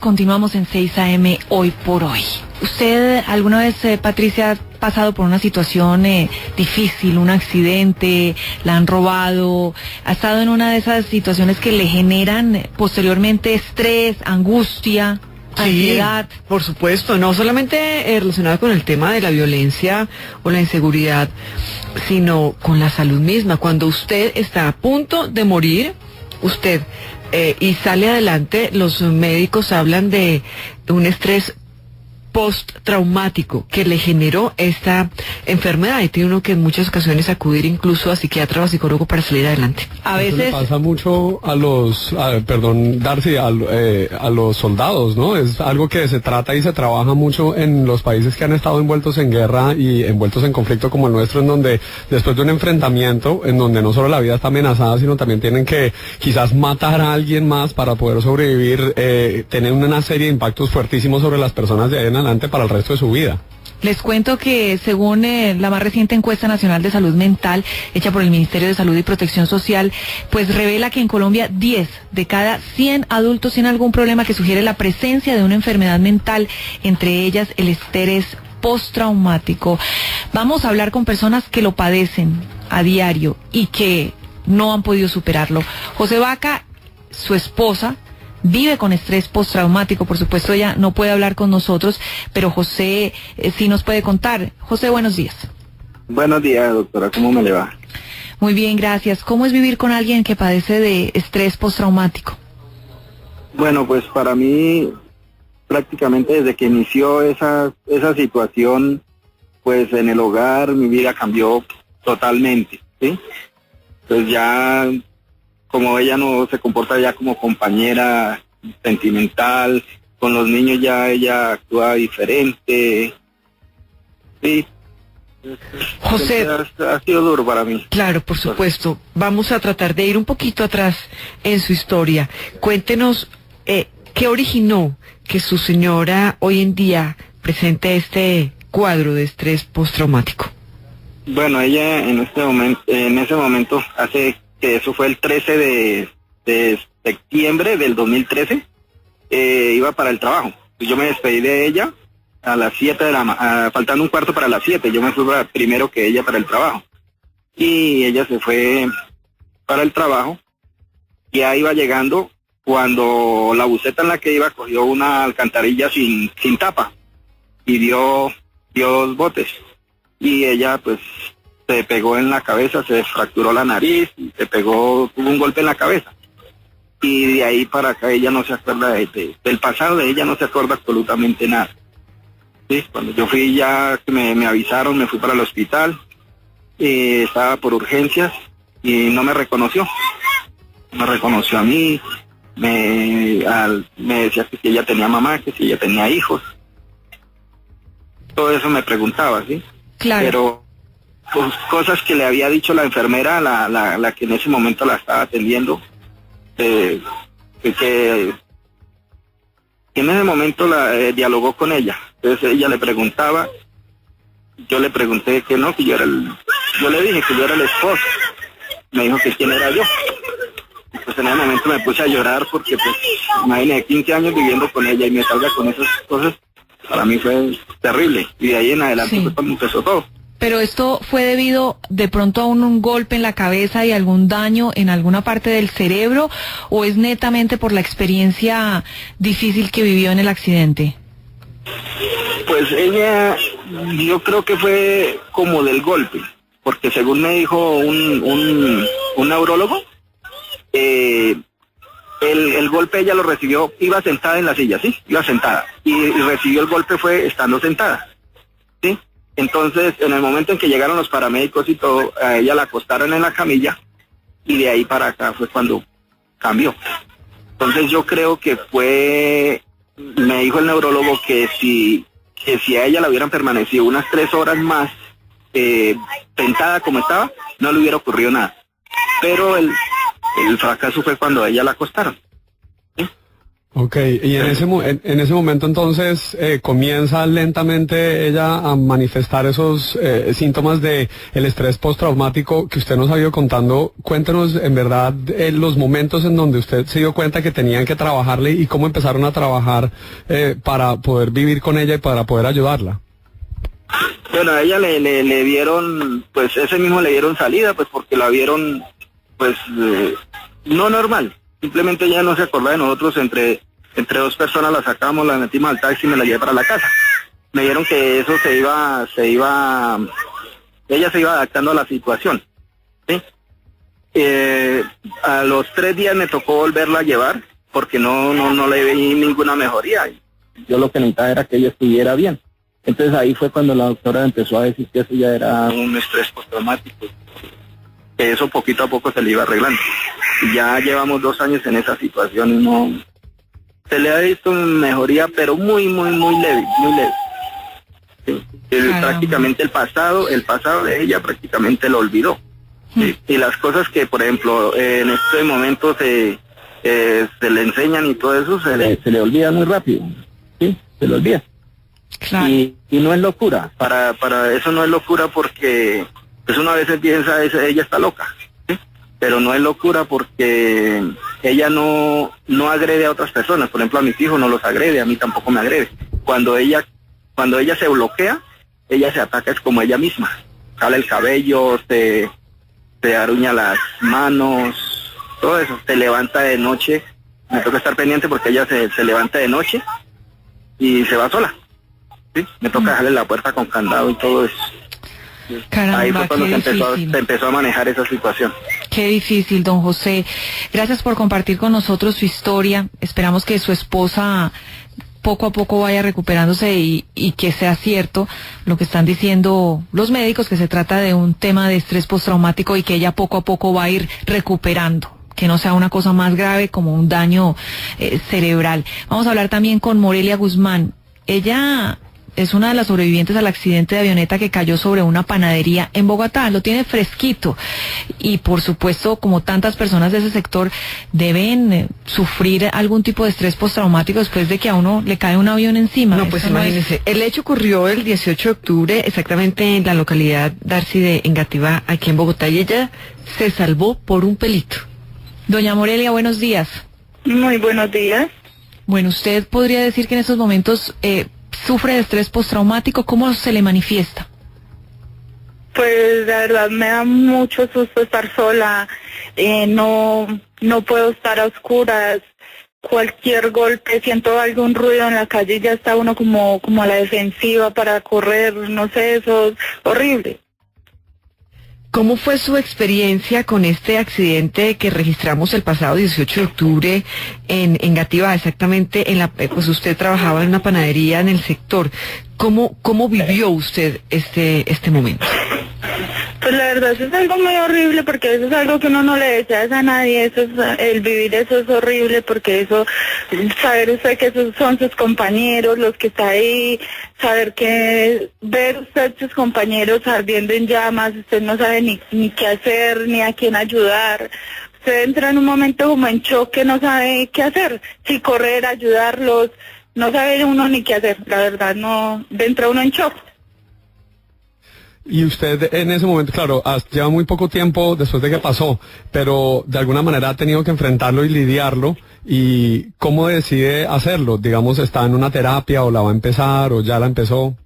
Continuamos en 6 AM hoy por hoy. ¿Usted alguna vez, Patricia, ha pasado por una situación difícil, un accidente, la han robado, ha estado en una de esas situaciones que le generan posteriormente estrés, angustia, ansiedad? Sí, por supuesto, no solamente relacionado con el tema de la violencia o la inseguridad, sino con la salud misma. Cuando usted está a punto de morir, usted y sale adelante, los médicos hablan de un estrés postraumático que le generó esta enfermedad, y tiene uno que en muchas ocasiones acudir incluso a psiquiatra o a psicólogo para salir adelante. A veces eso le pasa mucho a los, Darcy, a los soldados, ¿no? Es algo que se trata y se trabaja mucho en los países que han estado envueltos en guerra y envueltos en conflicto como el nuestro, en donde después de un enfrentamiento, en donde no solo la vida está amenazada, sino también tienen que quizás matar a alguien más para poder sobrevivir, tener una serie de impactos fuertísimos sobre las personas de ahí en adelante para el resto de su vida. Les cuento que según la más reciente encuesta nacional de salud mental hecha por el Ministerio de Salud y Protección Social, pues revela que en Colombia 10 de cada 100 adultos tienen algún problema que sugiere la presencia de una enfermedad mental, entre ellas el estrés postraumático. Vamos a hablar con personas que lo padecen a diario y que no han podido superarlo. José Vaca, su esposa, vive con estrés postraumático. Por supuesto, ella no puede hablar con nosotros, pero José sí nos puede contar. José, buenos días. Buenos días, doctora. ¿Cómo me le va? Muy bien, gracias. ¿Cómo es vivir con alguien que padece de estrés postraumático? Bueno, pues para mí, prácticamente desde que inició esa situación, pues en el hogar mi vida cambió totalmente, ¿sí? Pues ya, como ella no se comporta ya como compañera sentimental, con los niños ya ella actúa diferente, sí. José, Ha sido duro para mí. Claro, por supuesto. Vamos a tratar de ir un poquito atrás en su historia. Cuéntenos qué originó que su señora hoy en día presente este cuadro de estrés postraumático. Bueno, ella en ese momento, hace que eso fue el 13 de septiembre del 2013, iba para el trabajo. Yo me despedí de ella a las 7 faltando un cuarto para las 7, yo me fui primero que ella para el trabajo. Y ella se fue para el trabajo, ya iba llegando cuando la buseta en la que iba cogió una alcantarilla sin tapa y dio 2 botes. Y ella pues se pegó en la cabeza, se fracturó la nariz, tuvo un golpe en la cabeza. Y de ahí para acá ella no se acuerda del pasado de ella, no se acuerda absolutamente nada. Sí, cuando yo fui ya, que me avisaron, me fui para el hospital, estaba por urgencias y no me reconoció. Me reconoció a mí, me decía que si ella tenía mamá, que si ella tenía hijos. Todo eso me preguntaba, ¿sí? Claro. Pero pues, cosas que le había dicho la enfermera, la que en ese momento la estaba atendiendo, que en ese momento dialogó con ella. Entonces ella le preguntaba, yo le pregunté que no, que yo le dije que yo era el esposo. Me dijo que quién era yo. Y pues en ese momento me puse a llorar porque pues imagínate 15 años viviendo con ella y me salga con esas cosas, para mí fue terrible. Y de ahí en adelante Sí. fue cuando empezó todo. Pero esto fue debido de pronto a un golpe en la cabeza y algún daño en alguna parte del cerebro, ¿o es netamente por la experiencia difícil que vivió en el accidente? Pues ella, yo creo que fue como del golpe, porque según me dijo un neurólogo, el golpe ella lo recibió, iba sentada en la silla, ¿sí? Iba sentada, y recibió el golpe fue estando sentada, ¿sí? Entonces, en el momento en que llegaron los paramédicos y todo, a ella la acostaron en la camilla, y de ahí para acá fue cuando cambió. Entonces yo creo que me dijo el neurólogo que si a ella la hubieran permanecido unas 3 horas más sentada como estaba, no le hubiera ocurrido nada. Pero el fracaso fue cuando a ella la acostaron, ¿sí? Ok, y en ese momento entonces comienza lentamente ella a manifestar esos síntomas de el estrés postraumático que usted nos ha ido contando. Cuéntenos en verdad los momentos en donde usted se dio cuenta que tenían que trabajarle y cómo empezaron a trabajar para poder vivir con ella y para poder ayudarla. Bueno, a ella le dieron, pues ese mismo le dieron salida, pues porque la vieron, pues no normal. Simplemente ella no se acordaba de nosotros, entre dos personas la sacamos, la metimos al taxi y me la llevé para la casa. Me dijeron que eso ella se iba adaptando a la situación, ¿sí? A los 3 días me tocó volverla a llevar, porque no le vi ninguna mejoría. Yo lo que necesitaba era que ella estuviera bien. Entonces ahí fue cuando la doctora empezó a decir que eso ya era un estrés postraumático, que eso poquito a poco se le iba arreglando. Y ya llevamos 2 años en esa situación y no se le ha visto mejoría, pero muy leve, muy leve. Sí. Prácticamente el pasado de ella prácticamente lo olvidó. Sí. Y las cosas que, por ejemplo, en este momento se le enseñan y todo eso, se le olvida muy rápido. Sí, se le olvida. Claro. Y no es locura, para eso no es locura, porque pues uno a veces piensa, ella está loca, ¿sí? Pero no es locura porque ella no agrede a otras personas. Por ejemplo, a mis hijos no los agrede, a mí tampoco me agrede. Cuando ella se bloquea, ella se ataca, es como ella misma, jala el cabello, se aruña las manos, todo eso. Se levanta de noche, me toca estar pendiente porque ella se levanta de noche y se va sola. Sí, me toca dejarle la puerta con candado y todo eso. Caramba, ahí fue cuando se empezó a manejar esa situación. Qué difícil, don José. Gracias por compartir con nosotros su historia. Esperamos que su esposa poco a poco vaya recuperándose y que sea cierto lo que están diciendo los médicos, que se trata de un tema de estrés postraumático y que ella poco a poco va a ir recuperando, que no sea una cosa más grave como un daño cerebral. Vamos a hablar también con Morelia Guzmán. Ella es una de las sobrevivientes al accidente de avioneta que cayó sobre una panadería en Bogotá. Lo tiene fresquito y, por supuesto, como tantas personas de ese sector, deben sufrir algún tipo de estrés postraumático después de que a uno le cae un avión encima. No, pues imagínese, el hecho ocurrió el 18 de octubre, exactamente en la localidad Darcy de Engativá, aquí en Bogotá, y ella se salvó por un pelito. Doña Morelia, buenos días. Muy buenos días. Bueno, usted podría decir que en estos momentos sufre de estrés postraumático. ¿Cómo se le manifiesta? Pues la verdad me da mucho susto estar sola, no puedo estar a oscuras, cualquier golpe, siento algún ruido en la calle y ya está uno como a la defensiva para correr, no sé, eso es horrible. ¿Cómo fue su experiencia con este accidente que registramos el pasado 18 de octubre en Engativá, exactamente pues usted trabajaba en una panadería en el sector? ¿Cómo vivió usted este momento? Pues la verdad eso es algo muy horrible, porque eso es algo que uno no le desea a nadie, el vivir eso es horrible, porque eso, saber usted que esos son sus compañeros, los que está ahí, saber que ver usted sus compañeros ardiendo en llamas, usted no sabe ni qué hacer, ni a quién ayudar. Usted entra en un momento como en choque, no sabe qué hacer, si correr, ayudarlos, no sabe uno ni qué hacer, la verdad no, entra uno en shock. Y usted en ese momento, claro, lleva muy poco tiempo después de que pasó, pero de alguna manera ha tenido que enfrentarlo y lidiarlo. ¿Y cómo decide hacerlo? Digamos, ¿está en una terapia o la va a empezar o ya la empezó?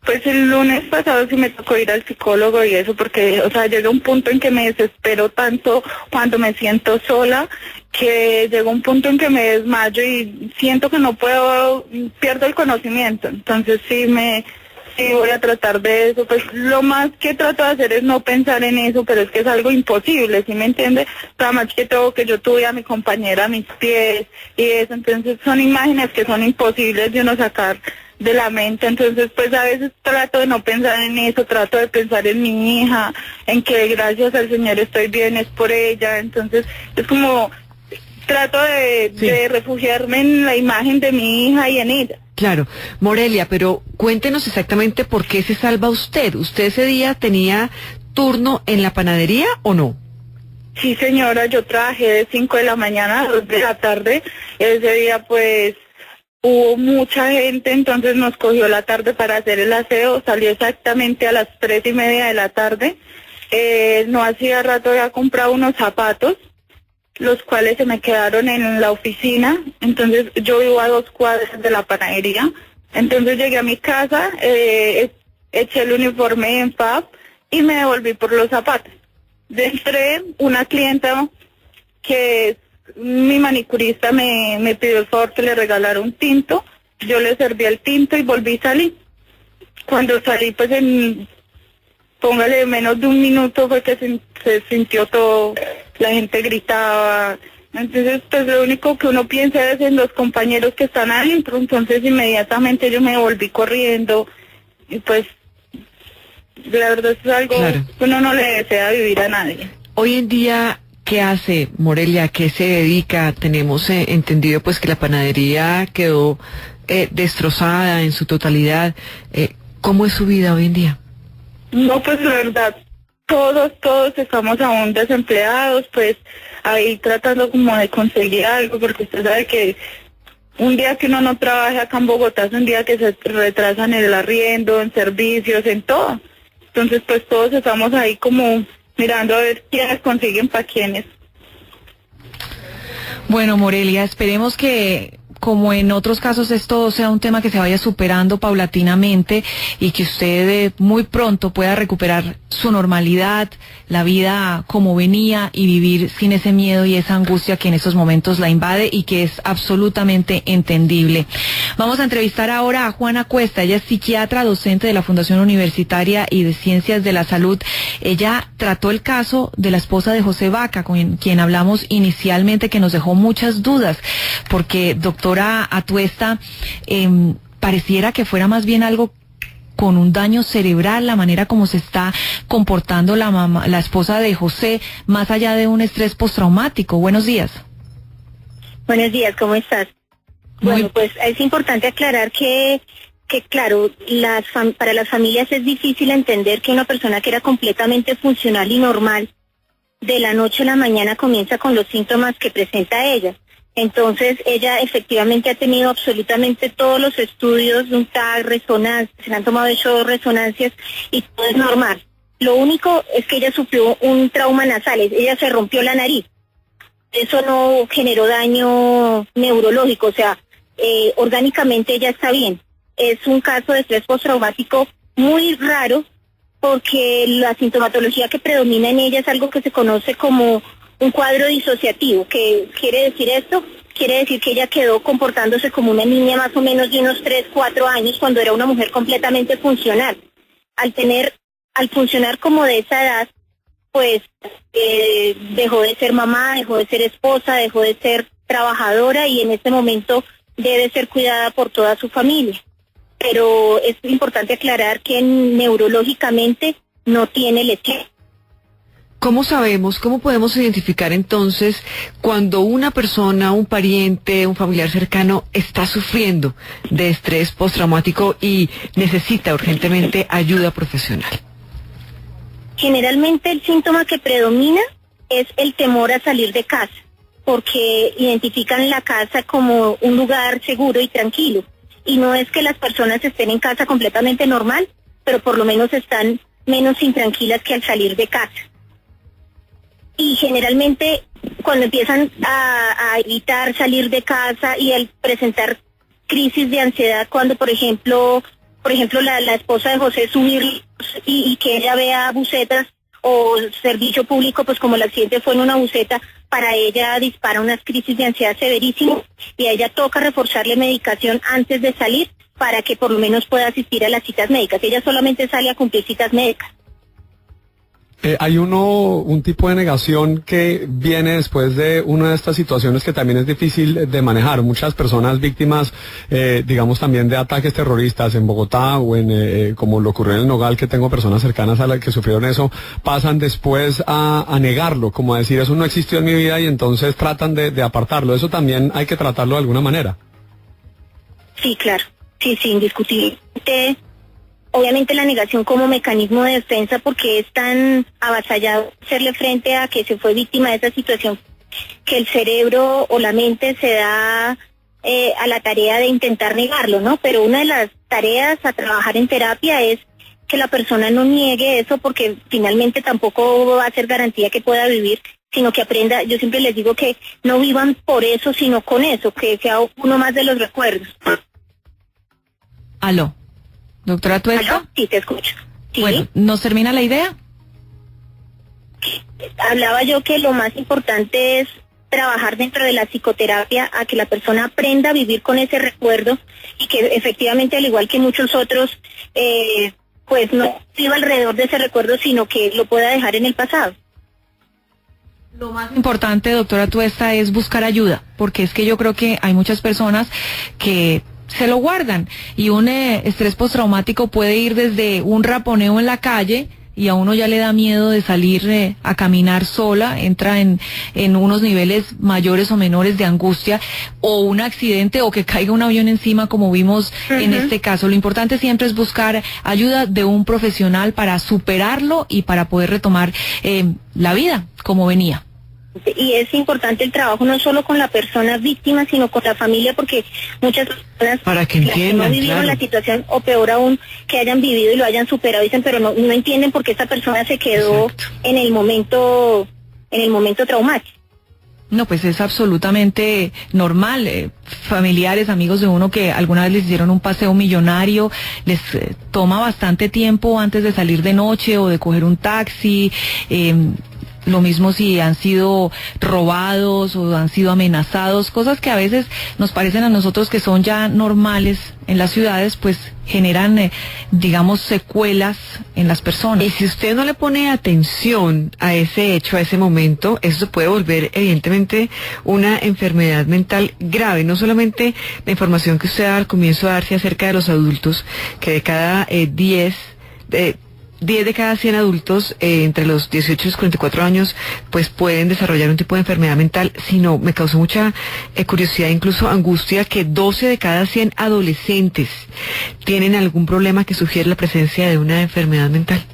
Pues el lunes pasado sí me tocó ir al psicólogo y eso, porque, o sea, llega un punto en que me desespero tanto cuando me siento sola, que llega un punto en que me desmayo y siento que no puedo, pierdo el conocimiento. Entonces sí voy a tratar de eso, pues lo más que trato de hacer es no pensar en eso, pero es que es algo imposible, ¿sí me entiende? Nada más que todo que yo tuve a mi compañera a mis pies y eso, entonces son imágenes que son imposibles de uno sacar de la mente, entonces pues a veces trato de no pensar en eso, trato de pensar en mi hija, en que gracias al Señor estoy bien, es por ella, entonces es como trato de refugiarme en la imagen de mi hija y en ella. Claro, Morelia, pero cuéntenos exactamente por qué se salva usted. ¿Usted ese día tenía turno en la panadería o no? Sí, señora, yo trabajé de 5 de la mañana a 2 de la tarde. Ese día, pues, hubo mucha gente, entonces nos cogió la tarde para hacer el aseo. Salió exactamente a las 3:30 de la tarde. No hacía rato había comprado unos zapatos, los cuales se me quedaron en la oficina. Entonces, yo vivo a 2 cuadras de la panadería. Entonces, llegué a mi casa, eché el uniforme en FAB y me devolví por los zapatos. Entré, una clienta que es mi manicurista me pidió el favor que le regalara un tinto. Yo le serví el tinto y volví a salir. Cuando salí, pues póngale menos de un minuto fue que se sintió todo, la gente gritaba. Entonces, pues lo único que uno piensa es en los compañeros que están adentro. Entonces, inmediatamente yo me volví corriendo y pues la verdad es algo que uno no le desea vivir a nadie. Hoy en día, ¿qué hace Morelia? ¿A qué se dedica? Tenemos entendido pues que la panadería quedó destrozada en su totalidad. ¿Cómo es su vida hoy en día? No, pues la verdad, todos estamos aún desempleados, pues ahí tratando como de conseguir algo, porque usted sabe que un día que uno no trabaja acá en Bogotá es un día que se retrasan en el arriendo, en servicios, en todo. Entonces, pues todos estamos ahí como mirando a ver quiénes consiguen para quiénes. Bueno, Morelia, esperemos que, como en otros casos, esto sea un tema que se vaya superando paulatinamente y que usted muy pronto pueda recuperar su normalidad, la vida como venía y vivir sin ese miedo y esa angustia que en estos momentos la invade y que es absolutamente entendible. Vamos a entrevistar ahora a Juana Cuesta. Ella es psiquiatra, docente de la Fundación Universitaria y de Ciencias de la Salud. Ella trató el caso de la esposa de José Vaca, con quien hablamos inicialmente, que nos dejó muchas dudas, porque doctora Atuesta, pareciera que fuera más bien algo con un daño cerebral, la manera como se está comportando la esposa de José, más allá de un estrés postraumático. Buenos días. Buenos días, ¿cómo estás? Bueno, pues es importante aclarar que claro, para las familias es difícil entender que una persona que era completamente funcional y normal, de la noche a la mañana comienza con los síntomas que presenta ella. Entonces, ella efectivamente ha tenido absolutamente todos los estudios, un TAC, resonancias, se le han tomado 8 resonancias y todo es normal. Lo único es que ella sufrió un trauma nasal, ella se rompió la nariz. Eso no generó daño neurológico, o sea, orgánicamente ella está bien. Es un caso de estrés postraumático muy raro porque la sintomatología que predomina en ella es algo que se conoce como un cuadro disociativo. ¿Qué quiere decir esto? Quiere decir que ella quedó comportándose como una niña más o menos de unos 3, 4 años cuando era una mujer completamente funcional. Al funcionar como de esa edad, pues dejó de ser mamá, dejó de ser esposa, dejó de ser trabajadora y en este momento debe ser cuidada por toda su familia. Pero es importante aclarar que neurológicamente no tiene lesión. ¿Cómo sabemos, cómo podemos identificar entonces cuando una persona, un pariente, un familiar cercano está sufriendo de estrés postraumático y necesita urgentemente ayuda profesional? Generalmente el síntoma que predomina es el temor a salir de casa, porque identifican la casa como un lugar seguro y tranquilo. Y no es que las personas estén en casa completamente normal, pero por lo menos están menos intranquilas que al salir de casa. Y generalmente cuando empiezan a evitar salir de casa y al presentar crisis de ansiedad, cuando por ejemplo la esposa de José subir y que ella vea bucetas o servicio público, pues como el accidente fue en una buceta, para ella dispara unas crisis de ansiedad severísimas y a ella toca reforzarle medicación antes de salir para que por lo menos pueda asistir a las citas médicas. Ella solamente sale a cumplir citas médicas. Hay un tipo de negación que viene después de una de estas situaciones que también es difícil de manejar. Muchas personas víctimas, digamos también de ataques terroristas en Bogotá o como lo ocurrió en el Nogal, que tengo personas cercanas a las que sufrieron eso, pasan después a negarlo, como a decir eso no existió en mi vida y entonces tratan de apartarlo. Eso también hay que tratarlo de alguna manera. Sí, claro. Sí, indiscutiblemente. obviamente la negación como mecanismo de defensa, porque es tan avasallado hacerle frente a que se fue víctima de esa situación, que el cerebro o la mente se da a la tarea de intentar negarlo, ¿no? Pero una de las tareas a trabajar en terapia es que la persona no niegue eso, porque finalmente tampoco va a ser garantía que pueda vivir, sino que aprenda. Yo siempre les digo que no vivan por eso, sino con eso, que sea uno más de los recuerdos. Aló, doctora Tuesta. ¿Aló? Sí, te escucho. ¿Sí? Bueno, ¿nos termina la idea? Hablaba yo que lo más importante es trabajar dentro de la psicoterapia a que la persona aprenda a vivir con ese recuerdo y que efectivamente, al igual que muchos otros, pues no viva alrededor de ese recuerdo, sino que lo pueda dejar en el pasado. Lo más importante, doctora Tuesta, es buscar ayuda, porque es que yo creo que hay muchas personas que se lo guardan y un estrés postraumático puede ir desde un raponeo en la calle y a uno ya le da miedo de salir a caminar sola, entra en unos niveles mayores o menores de angustia, o un accidente o que caiga un avión encima, como vimos en este caso. Lo importante siempre es buscar ayuda de un profesional para superarlo y para poder retomar la vida como venía. Y es importante el trabajo no solo con la persona víctima, sino con la familia, porque muchas personas para que entiendan, no vivieron claro, la situación, o peor aún, que hayan vivido y lo hayan superado, dicen, pero no entienden por qué esta persona se quedó en el momento traumático. No, pues es absolutamente normal. Familiares, amigos de uno que alguna vez les hicieron un paseo millonario, les toma bastante tiempo antes de salir de noche o de coger un taxi. Lo mismo si han sido robados o han sido amenazados, cosas que a veces nos parecen a nosotros que son ya normales en las ciudades, pues generan, digamos, secuelas en las personas. Y si usted no le pone atención a ese hecho, a ese momento, eso se puede volver evidentemente una enfermedad mental grave. No solamente la información que usted da al comienzo de darse acerca de los adultos, que de cada 10 de cada 100 adultos entre los 18 y los 44 años pues pueden desarrollar un tipo de enfermedad mental, sino me causó mucha curiosidad, incluso angustia, que 12 de cada 100 adolescentes tienen algún problema que sugiere la presencia de una enfermedad mental.